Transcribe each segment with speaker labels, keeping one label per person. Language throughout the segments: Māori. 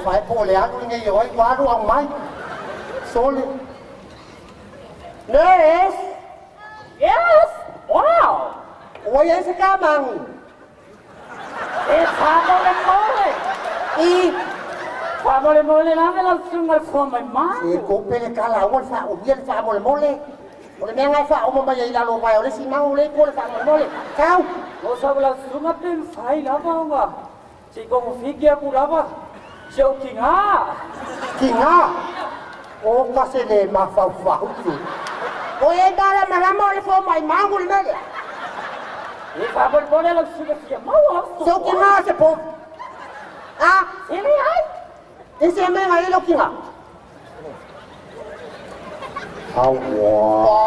Speaker 1: phải cô lẽ tôi nghe rồi quá đúng không mấy số đi
Speaker 2: Nurse? Yes? Wow!
Speaker 1: ôi ấy sẽ cá bằng
Speaker 2: Famole mole!
Speaker 1: y
Speaker 2: Famole mole namin ang sungal for my mom.
Speaker 1: thì cô bên cá là ông phải ông yên phải một lần mốt lên một lần nghe ngay phải ông mà bây giờ là vào đấy xin mau lên cô là phải một mốt lên sao
Speaker 2: Osa wala sungat din fai lava nga. Si kong figure ko lava. Joking ha!
Speaker 1: thì ngã ô có sẽ để mà vào vào gì ôi ấy đã là mà làm mốt lên phô mày máu luôn đấy
Speaker 2: Famole mole lang sungat siya. Mawa!
Speaker 1: số kia ngã sẽ phô à
Speaker 2: Sili ay!
Speaker 1: đi xem mấy ngày lúc kia ngã好我。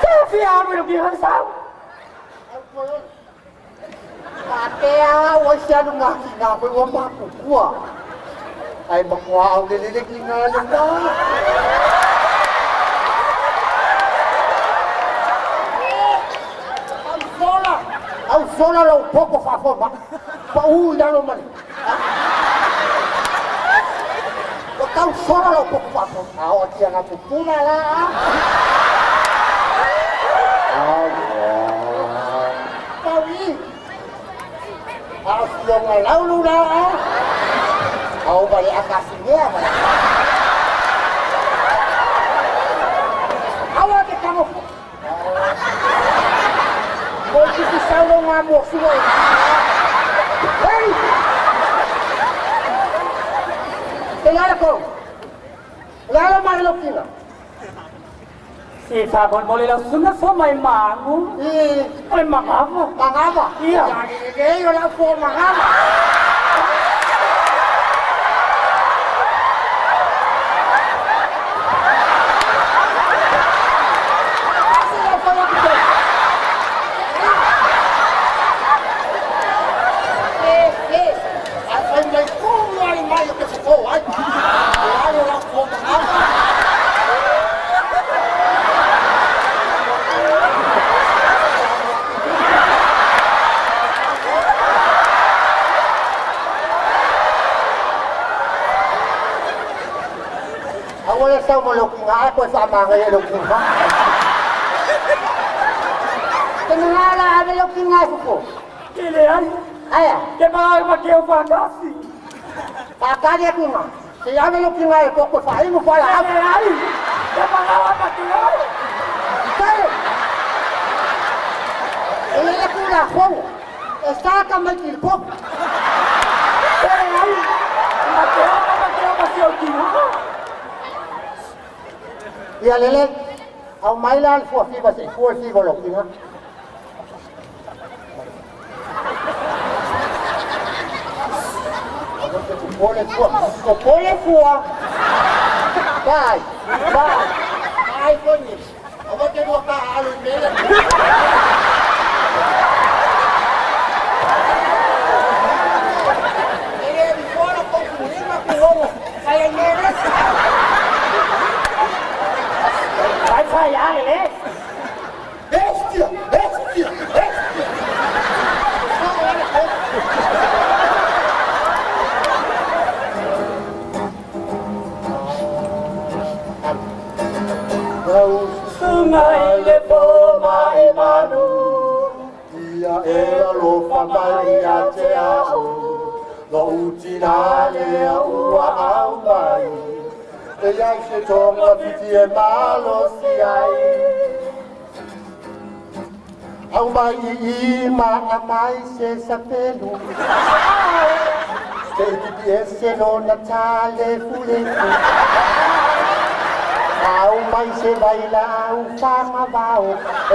Speaker 2: Sophia, mo yung gihan sao?
Speaker 1: Kaya wala siya nung nakikita ko makukuha. Ay makuha ang nililigling nga lang na. Ang sola lang po ko pa pauwi na naman. Ang sola lang po ko pa at siya nga pupuna lang. Pauwi. Ang siyong alaw na Ako balik akasin niya. Awa kita mo. Kung sisisaw nga mo, siya. Hey! Tingala ko. Lalo marilok sila.
Speaker 2: Si Famole mole lang sungat for my mom. Ay mangava.
Speaker 1: Mangaba?
Speaker 2: Iya.
Speaker 1: Yan, wala po mangaba. Wala sa malukong nga ako sa mga lukong nga. Tinangala ang lukong nga ko.
Speaker 2: Kili ay.
Speaker 1: Ay,
Speaker 2: Kaya mga magkiyaw fakasi.
Speaker 1: kakanya ko nga. Siya ang lukong nga ko ko sa mo pala.
Speaker 2: Kili ay. Kaya mga magkiyaw.
Speaker 1: Kaya, ilala ko na ako. Esa ka may kilpok.
Speaker 2: Kili ay. Magkiyaw masyaw kina.
Speaker 1: Iya lele, ang mailan po si ba si po si golok nga. Pole po. Bye. Bye. Ay po ni. Aba kaya ka alun nila. Eh, before ko kunin ko kaya nila.
Speaker 2: Ay saya lele.
Speaker 1: Bestia! Bestia! Bestia!
Speaker 2: Sungai lepo mai manu.
Speaker 1: Ia era lo whamaia te au. Lo uti nā lea ua au mai. Te iai se tonga piti e malo si ai. Au mai I maa mai se sapelu. Te titi e se no na tale fuleku. Au mai se baila au whanga vau.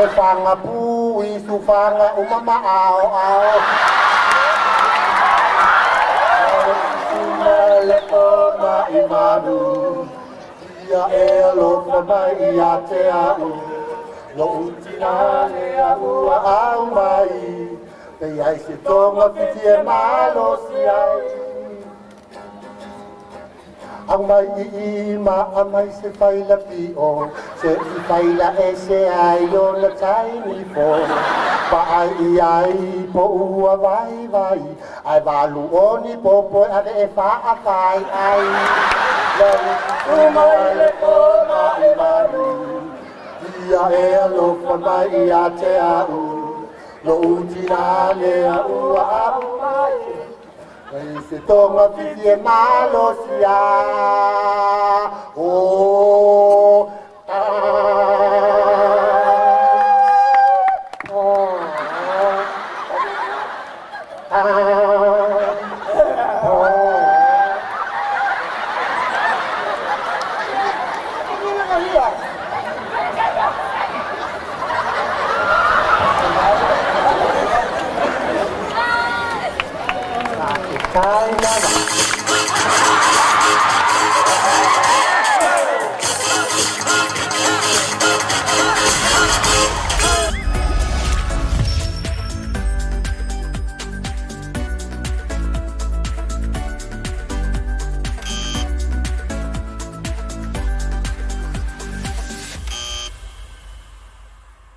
Speaker 1: E whanga pui su whanga umama au au. Lepo mai manu. Ia e alofa mai ia te au. Lo uti nā lea ua au mai. Te iai se tonga piti e malo si ai. ang mai ma amai se fai la pio se i fai la ese ai o la tai ni fo pa ai po ua vai ai balu oni po po ave e fa a fai ai la tu mai le po mai mari ia e alo fa mai ia te au lo utina le au mai se toma fiti malo sia oh ah